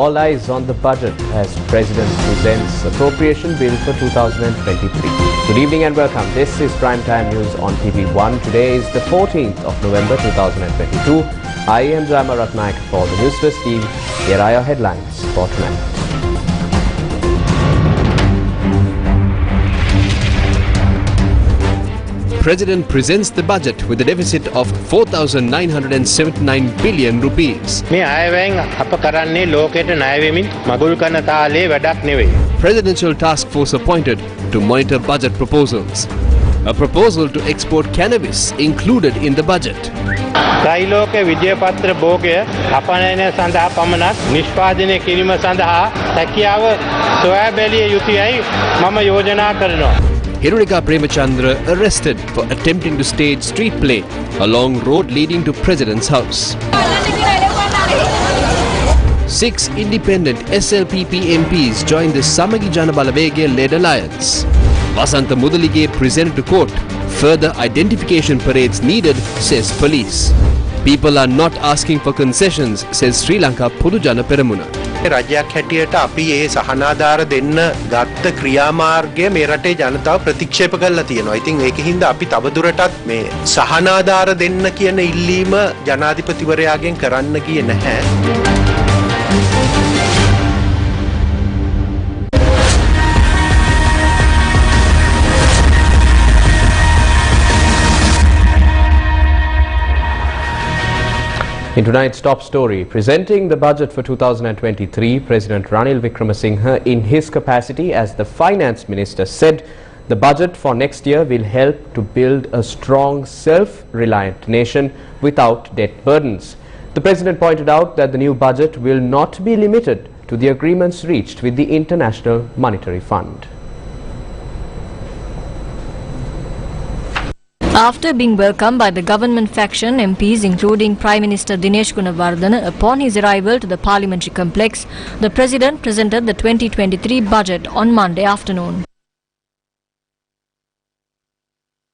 all eyes on the budget as President presents appropriation bill for 2023. Good evening and welcome. This is Primetime News on TV1. Today is the 14th of November 2022. I am Jaima Ratnaik for the Newsfirst team. Here are your headlines for tonight. President presents the budget with a deficit of 4,979 billion rupees. Presidential task force appointed to monitor budget proposals. A proposal to export cannabis included in the budget. Hirurika Premachandra arrested for attempting to stage street play along road leading to President's house. 6 independent SLPP MPs joined the Samagi Jana Balawege-led alliance. Vasantha Mudalige presented to court. Further identification parades needed, says police. People are not asking for concessions, says Sri Lanka Podujana Peramuna. රජයක් හැටියට අපි ඒ සහනාධාර දෙන්න ගත්ත ක්‍රියාමාර්ගය මේ රටේ ජනතාව ප්‍රතික්ෂේප කරලා තියෙනවා. ඉතින් ඒකින්ද අපි තවදුරටත් මේ සහනාධාර දෙන්න කියන ඉල්ලීම ජනාධිපතිවරයාගෙන් කරන්න ගියේ නැහැ. In tonight's top story, presenting the budget for 2023, President Ranil Wickremesinghe, in his capacity as the finance minister, said the budget for next year will help to build a strong, self-reliant nation without debt burdens. The president pointed out that the new budget will not be limited to the agreements reached with the International Monetary Fund. After being welcomed by the government faction MPs, including Prime Minister Dinesh Gunawardena, upon his arrival to the parliamentary complex, the President presented the 2023 budget on Monday afternoon.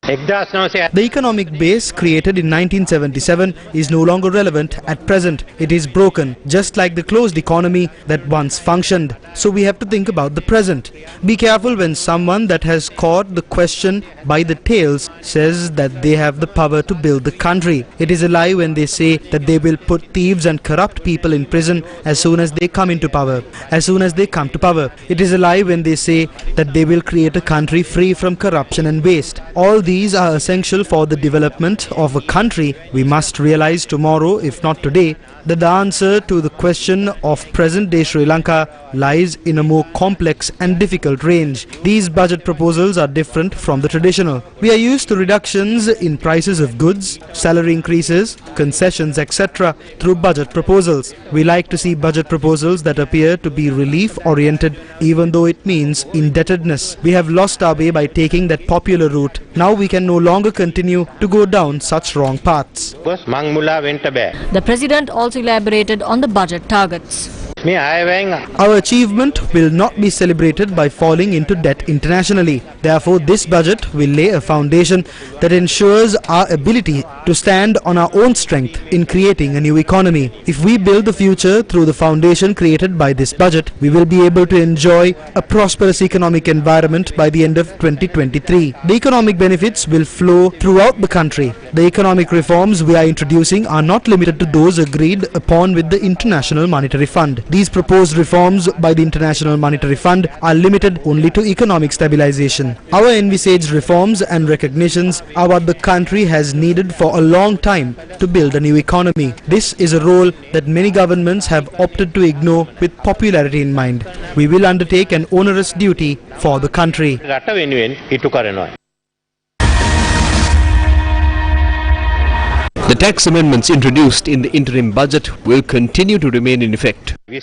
The economic base created in 1977 is no longer relevant at present. It is broken, just like the closed economy that once functioned. So we have to think about the present. Be careful when someone that has caught the question by the tails says that they have the power to build the country. It is a lie when they say that they will put thieves and corrupt people in prison as soon as they come into power. As soon as they come to power. It is a lie when they say that they will create a country free from corruption and waste. All these are essential for the development of a country. We must realize tomorrow, if not today, that the answer to the question of present-day Sri Lanka lies in a more complex and difficult range. These budget proposals are different from the traditional. We are used to reductions in prices of goods, salary increases, concessions, etc. through budget proposals. We like to see budget proposals that appear to be relief-oriented, even though it means indebtedness. We have lost our way by taking that popular route. Now we can no longer continue to go down such wrong paths. The President also elaborated on the budget targets. Our achievement will not be celebrated by falling into debt internationally. Therefore, this budget will lay a foundation that ensures our ability to stand on our own strength in creating a new economy. If we build the future through the foundation created by this budget, we will be able to enjoy a prosperous economic environment by the end of 2023. The economic benefits will flow throughout the country. The economic reforms we are introducing are not limited to those agreed upon with the International Monetary Fund. These proposed reforms by the International Monetary Fund are limited only to economic stabilization. Our envisaged reforms and recognitions are what the country has needed for a long time to build a new economy. This is a role that many governments have opted to ignore with popularity in mind. We will undertake an onerous duty for the country. The tax amendments introduced in the interim budget will continue to remain in effect. In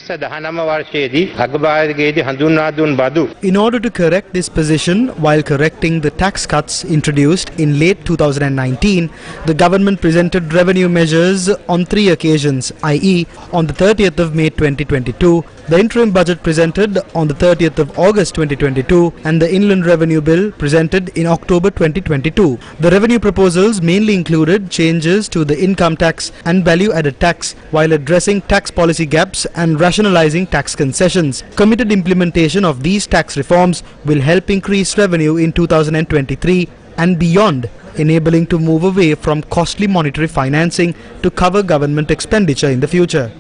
order to correct this position while correcting the tax cuts introduced in late 2019, the government presented revenue measures on 3 occasions, i.e. on the 30th of May 2022, the interim budget presented on the 30th of August 2022 and the Inland Revenue Bill presented in October 2022. The revenue proposals mainly included changes to the income tax and value-added tax while addressing tax policy gaps and and rationalizing tax concessions. Committed implementation of these tax reforms will help increase revenue in 2023 and beyond, enabling to move away from costly monetary financing to cover government expenditure in the future.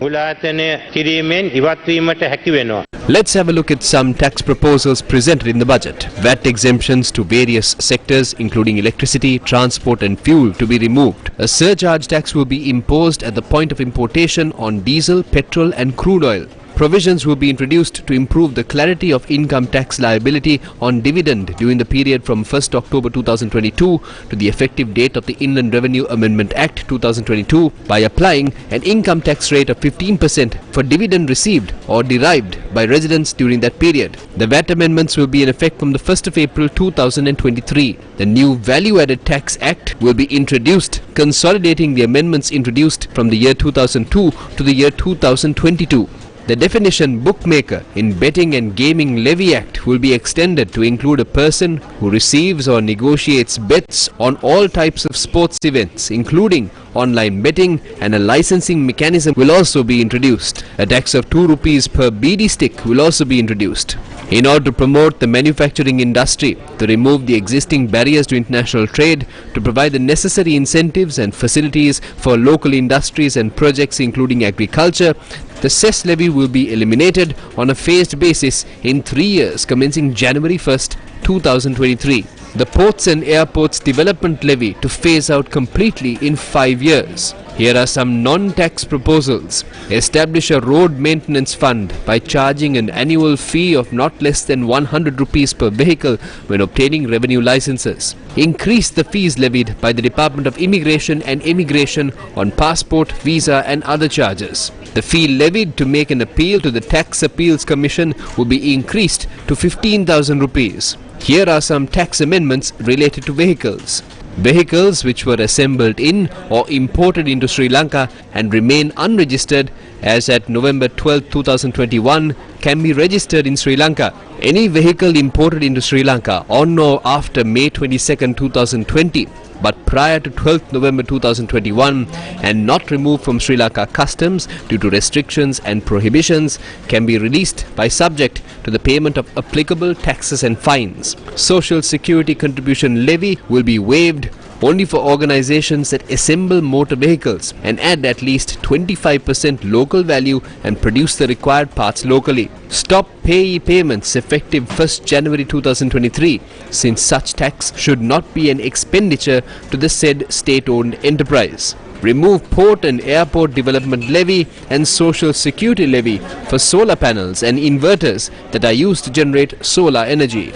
Let's have a look at some tax proposals presented in the budget. VAT exemptions to various sectors including electricity, transport and fuel to be removed. A surcharge tax will be imposed at the point of importation on diesel, petrol and crude oil. Provisions will be introduced to improve the clarity of income tax liability on dividend during the period from 1st October 2022 to the effective date of the Inland Revenue Amendment Act 2022 by applying an income tax rate of 15% for dividend received or derived by residents during that period. The VAT amendments will be in effect from the 1st of April 2023. The new Value Added Tax Act will be introduced, consolidating the amendments introduced from the year 2002 to the year 2022. The definition Bookmaker in Betting and Gaming Levy Act will be extended to include a person who receives or negotiates bets on all types of sports events, including online betting, and a licensing mechanism will also be introduced. A tax of 2 rupees per BD stick will also be introduced. In order to promote the manufacturing industry, to remove the existing barriers to international trade, to provide the necessary incentives and facilities for local industries and projects including agriculture, the cess levy will be eliminated on a phased basis in 3 years commencing January 1st, 2023. The Ports and Airports Development Levy to phase out completely in 5 years. Here are some non-tax proposals. Establish a road maintenance fund by charging an annual fee of not less than 100 rupees per vehicle when obtaining revenue licenses. Increase the fees levied by the Department of Immigration and Immigration on passport, visa and other charges. The fee levied to make an appeal to the Tax Appeals Commission will be increased to 15,000 rupees. Here are some tax amendments related to vehicles. Vehicles which were assembled in or imported into Sri Lanka and remain unregistered as at November 12, 2021 can be registered in Sri Lanka. Any vehicle imported into Sri Lanka on or after May 22, 2020 but prior to 12th November 2021 and not removed from Sri Lanka customs due to restrictions and prohibitions can be released by subject to the payment of applicable taxes and fines. Social Security Contribution Levy will be waived only for organizations that assemble motor vehicles and add at least 25% local value and produce the required parts locally. Stop payee payments effective 1st January 2023 since such tax should not be an expenditure to the said state-owned enterprise. Remove Port and Airport Development Levy and Social Security Levy for solar panels and inverters that are used to generate solar energy.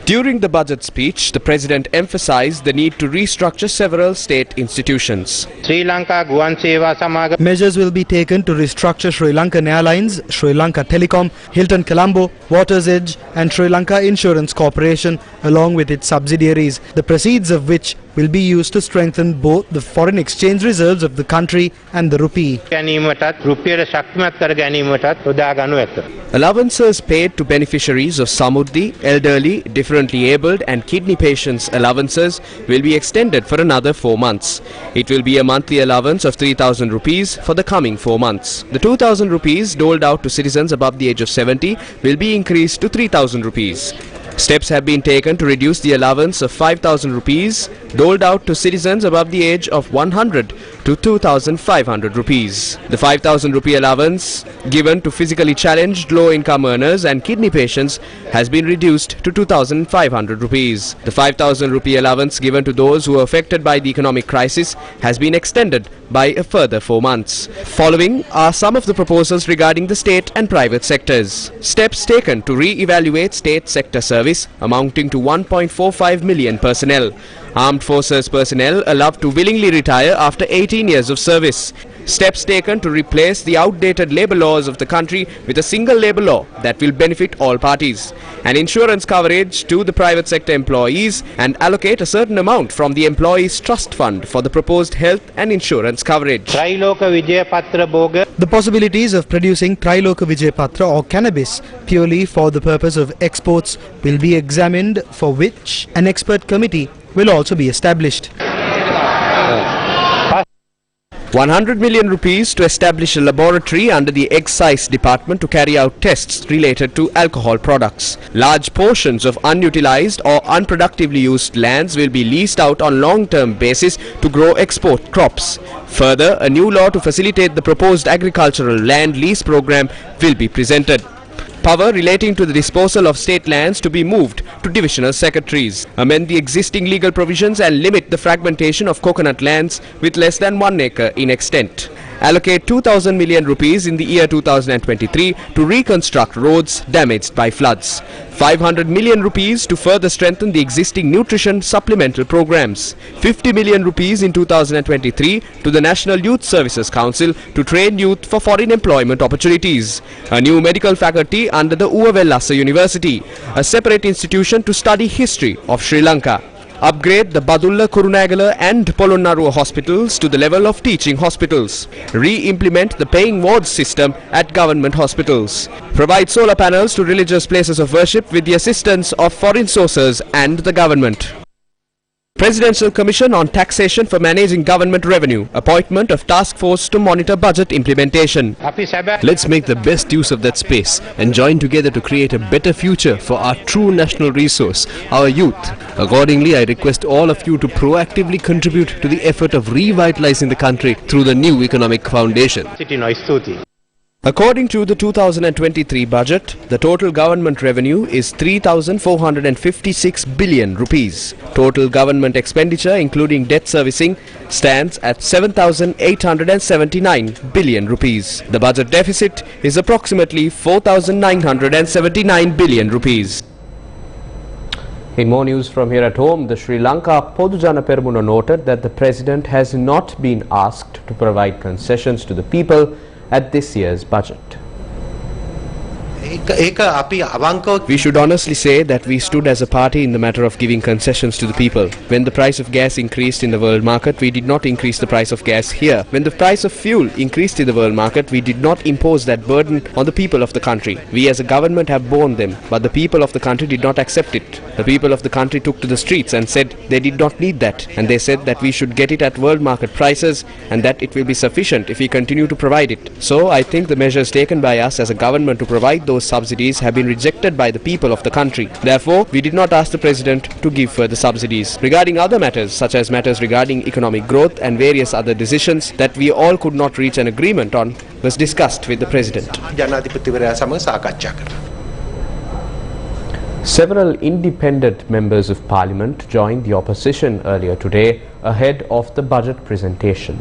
During the budget speech, the President emphasized the need to restructure several state institutions. Measures will be taken to restructure Sri Lankan Airlines, Sri Lanka Telecom, Hilton Colombo, Water's Edge and Sri Lanka Insurance Corporation along with its subsidiaries, the proceeds of which will be used to strengthen both the foreign exchange reserves of the country and the rupee. Allowances paid to beneficiaries of Samurdhi, elderly, differently abled and kidney patients' allowances will be extended for another 4 months. It will be a monthly allowance of 3,000 rupees for the coming 4 months. The 2,000 rupees doled out to citizens above the age of 70 will be increased to 3,000 rupees. Steps have been taken to reduce the allowance of 5,000 rupees doled out to citizens above the age of 100 to 2,500 rupees. The 5,000 rupee allowance given to physically challenged low-income earners and kidney patients has been reduced to 2,500 rupees. The 5,000 rupee allowance given to those who are affected by the economic crisis has been extended by a further 4 months. Following are some of the proposals regarding the state and private sectors. Steps taken to re-evaluate state sector service amounting to 1.45 million personnel. Armed Forces personnel allowed to willingly retire after 18 years of service. Steps taken to replace the outdated labour laws of the country with a single labour law that will benefit all parties. An insurance coverage to the private sector employees and allocate a certain amount from the employees' trust fund for the proposed health and insurance coverage. The possibilities of producing Triloka Vijayapatra or cannabis purely for the purpose of exports will be examined, for which an expert committee will also be established. 100 million rupees to establish a laboratory under the Excise Department to carry out tests related to alcohol products. Large portions of unutilized or unproductively used lands will be leased out on long-term basis to grow export crops. Further, a new law to facilitate the proposed agricultural land lease program will be presented. Power relating to the disposal of state lands to be moved to divisional secretaries. Amend the existing legal provisions and limit the fragmentation of coconut lands with less than 1 acre in extent. Allocate 2,000 million rupees in the year 2023 to reconstruct roads damaged by floods. 500 million rupees to further strengthen the existing nutrition supplemental programs. 50 million rupees in 2023 to the National Youth Services Council to train youth for foreign employment opportunities. A new medical faculty under the Uwavellassa University. A separate institution to study history of Sri Lanka. Upgrade the Badulla, Kurunagala and Polonnaruwa hospitals to the level of teaching hospitals. Re-implement the paying wards system at government hospitals. Provide solar panels to religious places of worship with the assistance of foreign sources and the government. Presidential Commission on Taxation for Managing Government Revenue. Appointment of task force to monitor budget implementation. Let's make the best use of that space and join together to create a better future for our true national resource, our youth. Accordingly, I request all of you to proactively contribute to the effort of revitalizing the country through the new economic foundation. According to the 2023 budget, the total government revenue is 3,456 billion rupees. Total government expenditure including debt servicing stands at 7,879 billion rupees. The budget deficit is approximately 4,979 billion rupees. In more news from here at home, the Sri Lanka Podujana Peramuna noted that the president has not been asked to provide concessions to the people at this year's budget. We should honestly say that we stood as a party in the matter of giving concessions to the people. When the price of gas increased in the world market, we did not increase the price of gas here. When the price of fuel increased in the world market, we did not impose that burden on the people of the country. We as a government have borne them, but the people of the country did not accept it. The people of the country took to the streets and said they did not need that, and they said that we should get it at world market prices and that it will be sufficient if we continue to provide it. So I think the measures taken by us as a government to provide those subsidies have been rejected by the people of the country. Therefore, we did not ask the president to give further subsidies. Regarding other matters, such as matters regarding economic growth and various other decisions that we all could not reach an agreement on, was discussed with the president. Several independent members of parliament joined the opposition earlier today ahead of the budget presentation.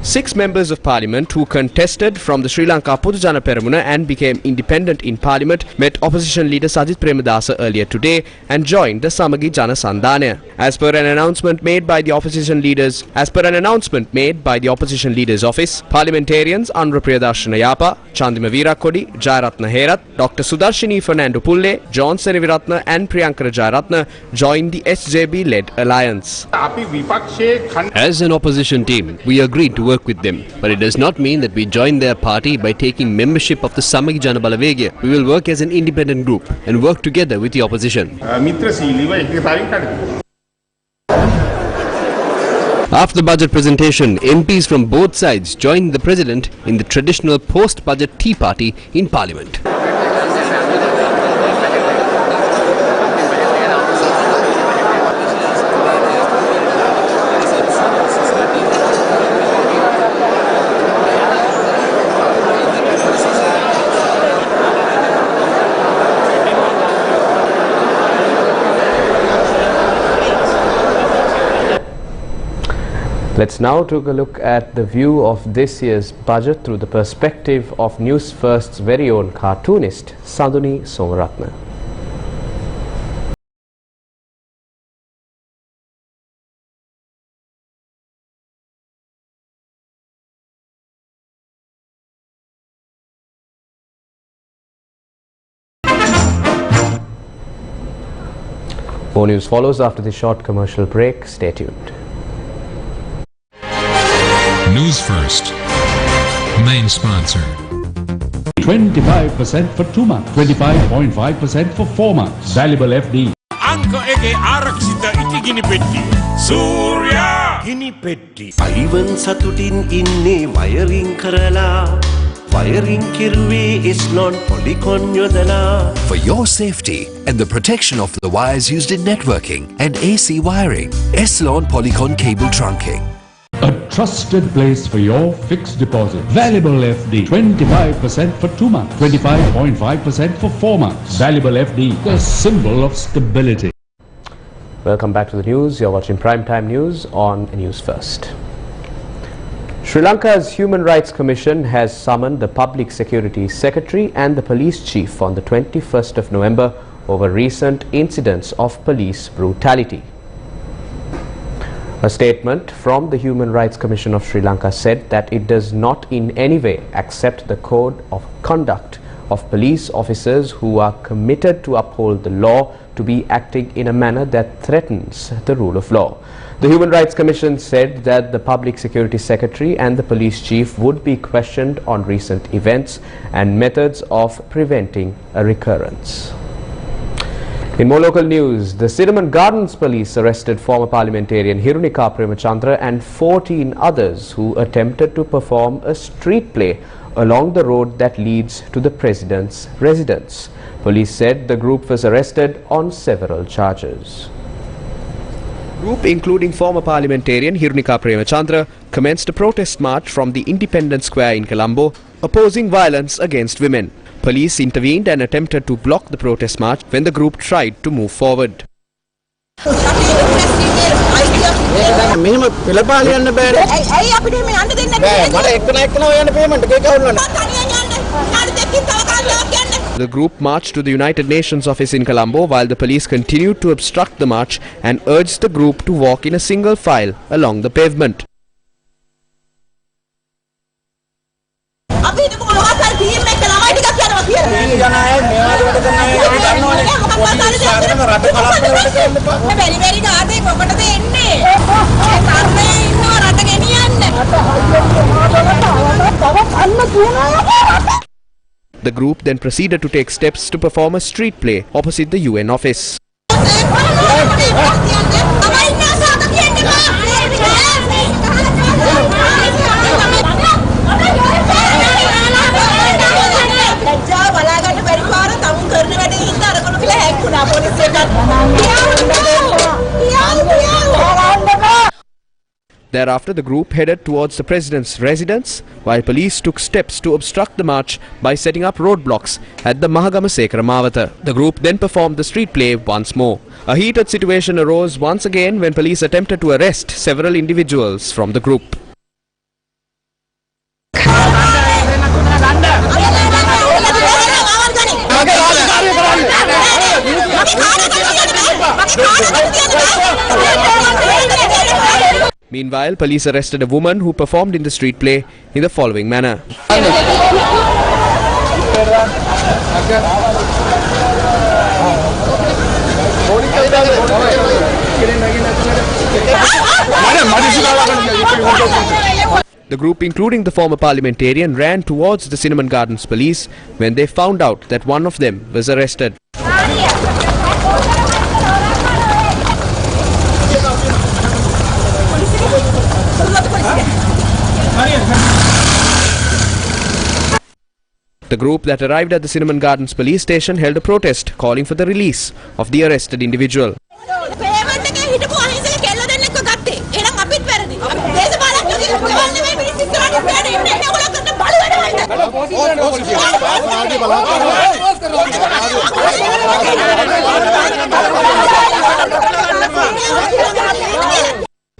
6 members of parliament who contested from the Sri Lanka Podujana Peramuna and became independent in parliament met opposition leader Sajith Premadasa earlier today and joined the Samagi Jana Sandhanaya. As per an announcement made by the opposition leaders' office, parliamentarians Anura Priyadarshana Yapa, Chandima Veerakodi, Jayaratna Herath, Dr. Sudarshini Fernando Pulle, John Seneviratna and Priyankara Jayaratna joined the SJB-led alliance. As an opposition team, we agreed to work with them, but it does not mean that we join their party by taking membership of the Samagi Jana Balawegaya. We will work as an independent group and work together with the opposition. After the budget presentation, MPs from both sides joined the president in the traditional post-budget tea party in parliament. Let's now take a look at the view of this year's budget through the perspective of Newsfirst's very own cartoonist, Saduni Somaratna. More news follows after the short commercial break. Stay tuned. News First, main sponsor. 25% for 2 months, 25.5% for 4 months. Valuable FD. Angka 1 රටේ ආරක්ෂිත ඉටිගිනි පෙට්ටිය. සූර්යා ගිනි පෙට්ටි. අලිවන් සතුටින් ඉන්නේ wiring කරලා. Wiring kirwe is non-polycon yodala. For your safety and the protection of the wires used in networking and AC wiring, Eslon Polycon cable trunking. A trusted place for your fixed deposit. Valuable FD, 25% for 2 months, 25.5% for 4 months. Valuable FD, the symbol of stability. Welcome back to the news. You're watching Primetime News on News First. Sri Lanka's Human Rights Commission has summoned the Public Security Secretary and the Police Chief on the 21st of November over recent incidents of police brutality. A statement from the Human Rights Commission of Sri Lanka said that it does not in any way accept the code of conduct of police officers who are committed to uphold the law to be acting in a manner that threatens the rule of law. The Human Rights Commission said that the Public Security Secretary and the Police Chief would be questioned on recent events and methods of preventing a recurrence. In more local news, the Cinnamon Gardens police arrested former parliamentarian Hirunika Premachandra and 14 others who attempted to perform a street play along the road that leads to the president's residence. Police said the group was arrested on several charges. Group including former parliamentarian Hirunika Premachandra commenced a protest march from the Independence Square in Colombo opposing violence against women. Police intervened and attempted to block the protest march when the group tried to move forward. The group marched to the United Nations office in Colombo while the police continued to obstruct the march and urged the group to walk in a single file along the pavement. The group then proceeded to take steps to perform a street play opposite the UN office. Thereafter, the group headed towards the president's residence, while police took steps to obstruct the march by setting up roadblocks at the Mahagamasekara Mawatha. The group then performed the street play once more. A heated situation arose once again when police attempted to arrest several individuals from the group. Meanwhile, police arrested a woman who performed in the street play in the following manner. The group, including the former parliamentarian, ran towards the Cinnamon Gardens police when they found out that one of them was arrested. The group that arrived at the Cinnamon Gardens police station held a protest calling for the release of the arrested individual.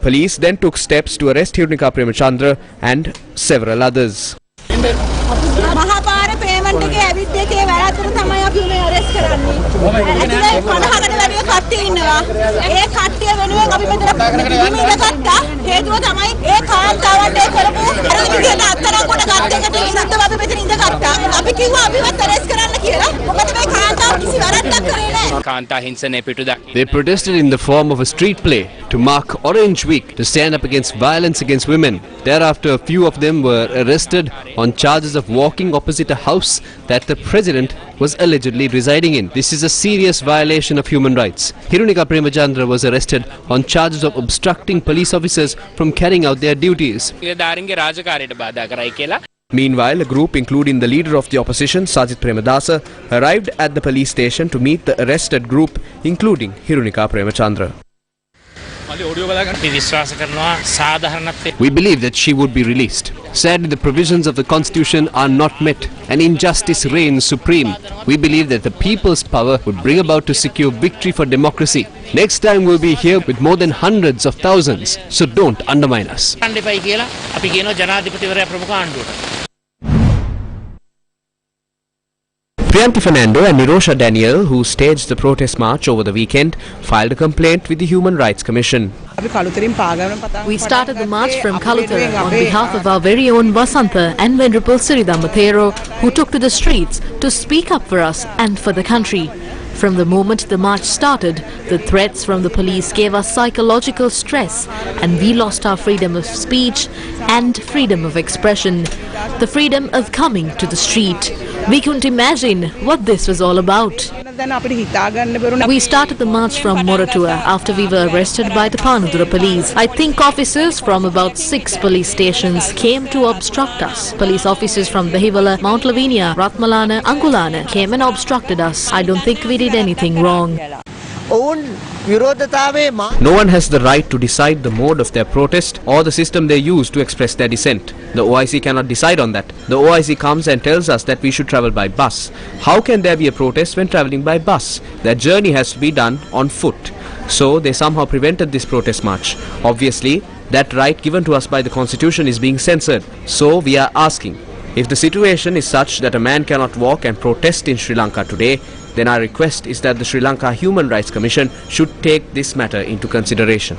Police then took steps to arrest Hirunika Premachandra and several others. මහපාර payment එකේ ඇවිත් එකේ වැරද්දට තමයි අපි මේ අරෙස්ට් කරන්නේ. ඇතුලේ 50කට වැඩි කට්ටිය ඉන්නවා. ඒ කට්ටිය වෙනුවෙන් අපි මෙතන ඉඳගත්තා. හේතුව තමයි ඒ කාන්තාවන්ට කරපු අර විදිහට අත්තරක් කොට ගත් එකට විරුද්ධව අපි මෙතන ඉඳගත්තා. අපි කිව්වා අපිවත් අරෙස්ට් කරන්න කියලා. මොකද මේ කාන්තාව කිසි වැරද්දක් කරේ නැහැ. They protested in the form of a street play to mark Orange Week to stand up against violence against women. Thereafter, a few of them were arrested on charges of walking opposite a house that the president was allegedly residing in. This is a serious violation of human rights. Hirunika Premachandra was arrested on charges of obstructing police officers from carrying out their duties. Meanwhile, a group including the leader of the opposition, Sajith Premadasa, arrived at the police station to meet the arrested group, including Hirunika Premachandra. We believe that she would be released. Sadly, the provisions of the constitution are not met and injustice reigns supreme. We believe that the people's power would bring about to secure victory for democracy. Next time we'll be here with more than hundreds of thousands, so don't undermine us. Priyanti Fernando and Nirosha Daniel, who staged the protest march over the weekend, filed a complaint with the Human Rights Commission. We started the march from Kalutara on behalf of our very own Vasantha and Venerable Siridhamma Thero, who took to the streets to speak up for us and for the country. From the moment the march started, the threats from the police gave us psychological stress and we lost our freedom of speech and freedom of expression, the freedom of coming to the street. We couldn't imagine what this was all about. We started the march from Moratua after we were arrested by the Panadura police. I think officers from about 6 police stations came to obstruct us. Police officers from Behiwala, Mount Lavinia, Ratmalana, Angulana came and obstructed us. I don't think we did anything wrong. No one has the right to decide the mode of their protest or the system they use to express their dissent. The OIC cannot decide on that. The OIC comes and tells us that we should travel by bus. How can there be a protest when travelling by bus? That journey has to be done on foot. So they somehow prevented this protest march. Obviously, that right given to us by the constitution is being censored. So we are asking, if the situation is such that a man cannot walk and protest in Sri Lanka today, then our request is that the Sri Lanka Human Rights Commission should take this matter into consideration.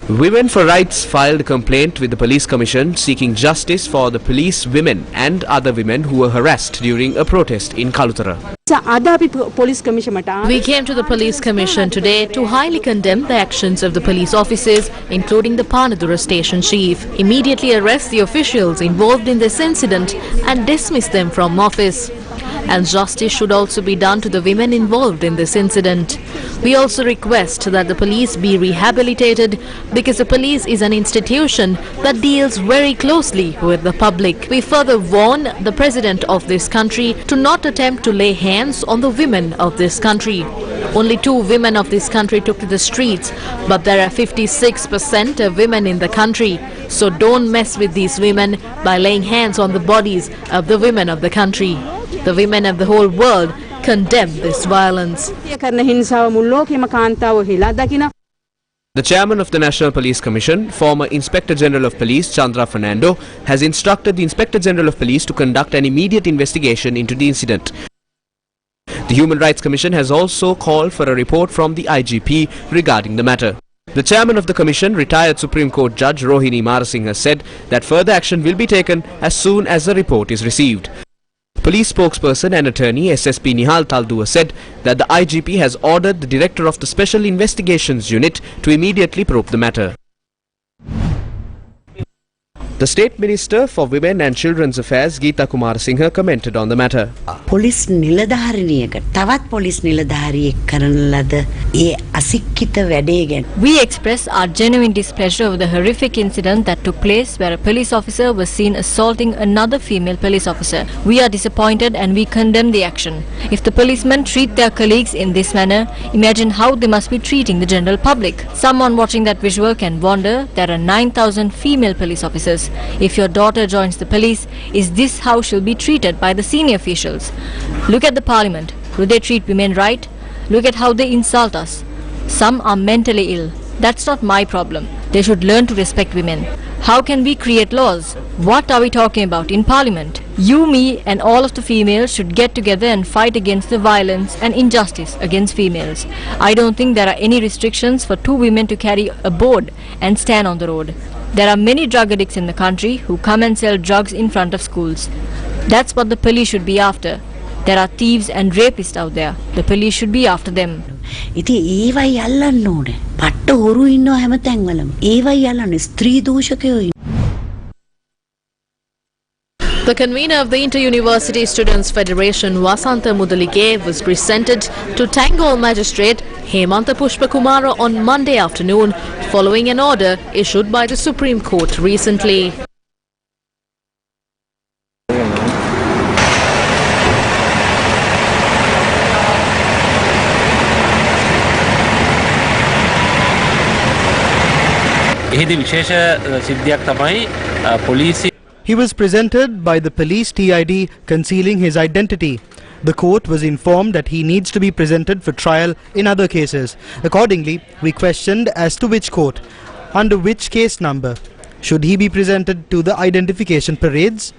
Women for Rights filed a complaint with the Police Commission seeking justice for the police women and other women who were harassed during a protest in Kalutara. We came to the Police Commission today to highly condemn the actions of the police officers, including the Panadura station chief, immediately arrest the officials involved in this incident and dismiss them from office. And justice should also be done to the women involved in this incident. We also request that the police be rehabilitated because the police is an institution that deals very closely with the public. We further warn the president of this country to not attempt to lay hands on the women of this country. Only 2 women of this country took to the streets, but there are 56% of women in the country. So don't mess with these women by laying hands on the bodies of the women of the country. The women of the whole world condemn this violence. The chairman of the National Police Commission, former Inspector General of Police Chandra Fernando, has instructed the Inspector General of Police to conduct an immediate investigation into the incident. The Human Rights Commission has also called for a report from the IGP regarding the matter. The chairman of the commission, retired Supreme Court Judge Rohini Marasinghe, said that further action will be taken as soon as the report is received. Police spokesperson and attorney SSP Nihal Taldua said that the IGP has ordered the director of the Special Investigations Unit to immediately probe the matter. The State Minister for Women and Children's Affairs, Geeta Kumarasinghe, commented on the matter. Police නිලධාරිනියක තවත් police නිලධාරියෙක් කරන ලද ඒ අසික්කිත වැඩේ ගැන We express our genuine displeasure over the horrific incident that took place where a police officer was seen assaulting another female police officer. We are disappointed and we condemn the action. If the policemen treat their colleagues in this manner, imagine how they must be treating the general public. Someone watching that visual can wonder there are 9,000 female police officers. If your daughter joins the police, is this how she'll be treated by the senior officials? Look at the parliament. Do they treat women right? Look at how they insult us. Some are mentally ill. That's not my problem. They should learn to respect women. How can we create laws? What are we talking about in parliament? You, me and all of the females should get together and fight against the violence and injustice against females. I don't think there are any restrictions for 2 women to carry a board and stand on the road. There are many drug addicts in the country who come and sell drugs in front of schools. That's what the police should be after. There are thieves and rapists out there. The police should be after them. ඉතින් ඒවයි අල්ලන්න ඕනේ. පට්ට හොරු ඉන්නවා හැමතැන්වලම. ඒවයි අල්ලන්නේ ස්ත්‍රී දූෂකයෝ. The convener of the Inter-University Students' Federation, Vasantha Mudalige, was presented to Tangol Magistrate Hemanta Pushpakumara on Monday afternoon, following an order issued by the Supreme Court recently. He was presented by the police TID concealing his identity. The court was informed that he needs to be presented for trial in other cases. Accordingly, we questioned as to which court, under which case number. Should he be presented to the identification parades?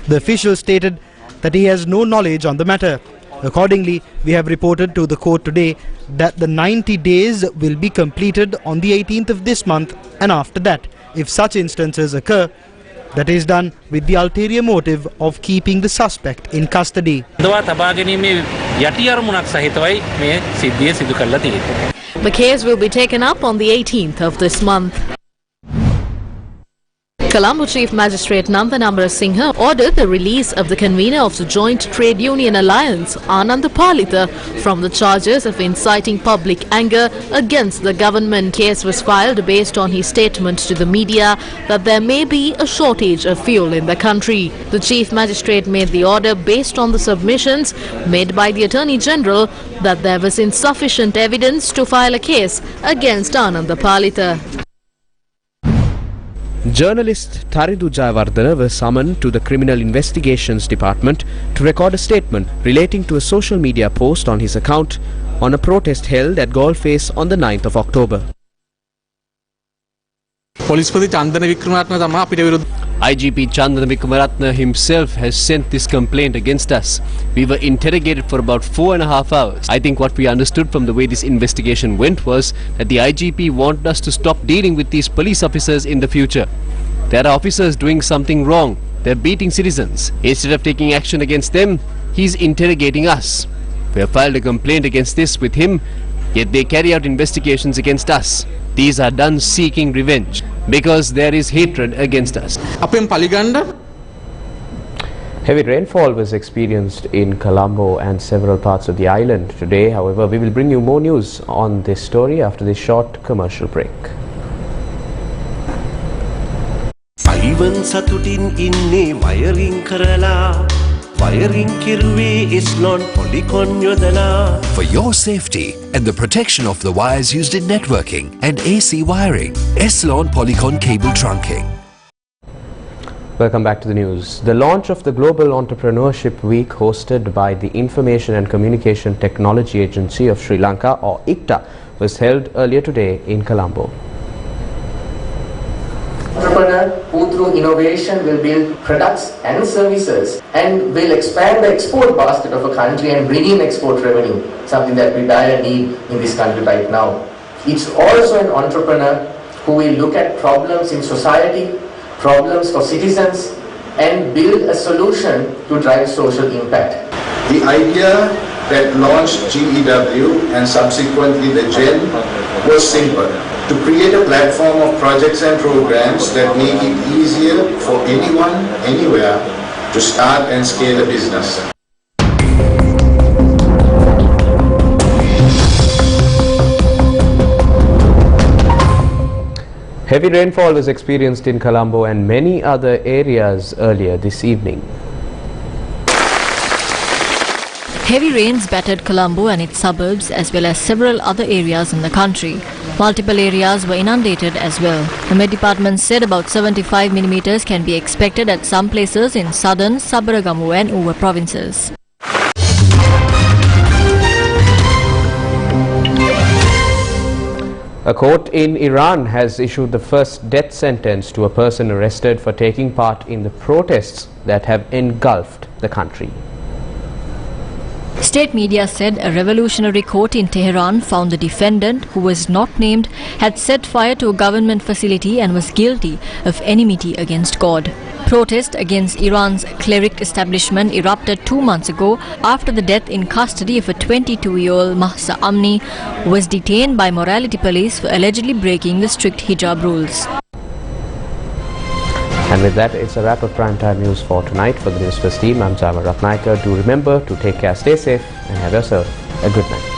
The official stated that he has no knowledge on the matter. Accordingly, we have reported to the court today that the 90 days will be completed on the 18th of this month, and after that, if such instances occur, that is done with the ulterior motive of keeping the suspect in custody. The case will be taken up on the 18th of this month. Colombo Chief Magistrate Nandanamra Singha ordered the release of the convener of the Joint Trade Union Alliance, Anand Palita, from the charges of inciting public anger against the government. Case was filed based on his statement to the media that there may be a shortage of fuel in the country. The Chief Magistrate made the order based on the submissions made by the Attorney General that there was insufficient evidence to file a case against Anand Palita. Journalist Taridu Jayawardena was summoned to the Criminal Investigations Department to record a statement relating to a social media post on his account on a protest held at Golface on the 9th of October. IGP Chandana Wickramaratne himself has sent this complaint against us. We were interrogated for about 4.5 hours. I think what we understood from the way this investigation went was that the IGP wanted us to stop dealing with these police officers in the future. There are officers doing something wrong. They're beating citizens. Instead of taking action against them, he's interrogating us. We have filed a complaint against this with him, yet they carry out investigations against us. These are done seeking revenge because there is hatred against us. Heavy rainfall was experienced in Colombo and several parts of the island today. However, we will bring you more news on this story after this short commercial break. Ivan සතුටින් ඉන්නේ wiring කරලා wiring කිරුවේ Eslon Polycon යොදලා. For your safety and the protection of the wires used in networking and AC wiring, Eslon Polycon cable trunking. Welcome back to the news. The launch of the Global Entrepreneurship Week hosted by the Information and Communication Technology Agency of Sri Lanka, or ICTA, was held earlier today in Colombo. Entrepreneur who through innovation will build products and services and will expand the export basket of a country and bring in export revenue, something that we dire need in this country right now. It's also an entrepreneur who will look at problems in society, problems for citizens, and build a solution to drive social impact. The idea that launched GEW and subsequently the GEN was simple: to create a platform of projects and programs that make it easier for anyone, anywhere to start and scale a business. Heavy rainfall was experienced in Colombo and many other areas earlier this evening. Heavy rains battered Colombo and its suburbs as well as several other areas in the country. Multiple areas were inundated as well. The Met Department said about 75 millimeters can be expected at some places in southern, Sabaragamu and Uva provinces. A court in Iran has issued the first death sentence to a person arrested for taking part in the protests that have engulfed the country. State media said a revolutionary court in Tehran found the defendant, who was not named, had set fire to a government facility and was guilty of enmity against God. Protest against Iran's cleric establishment erupted 2 months ago after the death in custody of a 22-year-old Mahsa Amni, who was detained by morality police for allegedly breaking the strict hijab rules. And with that, it's a wrap of primetime news for tonight. For the Newsfirst team, I'm Jama Ratnaikar. Do remember to take care, stay safe, and have yourself a good night.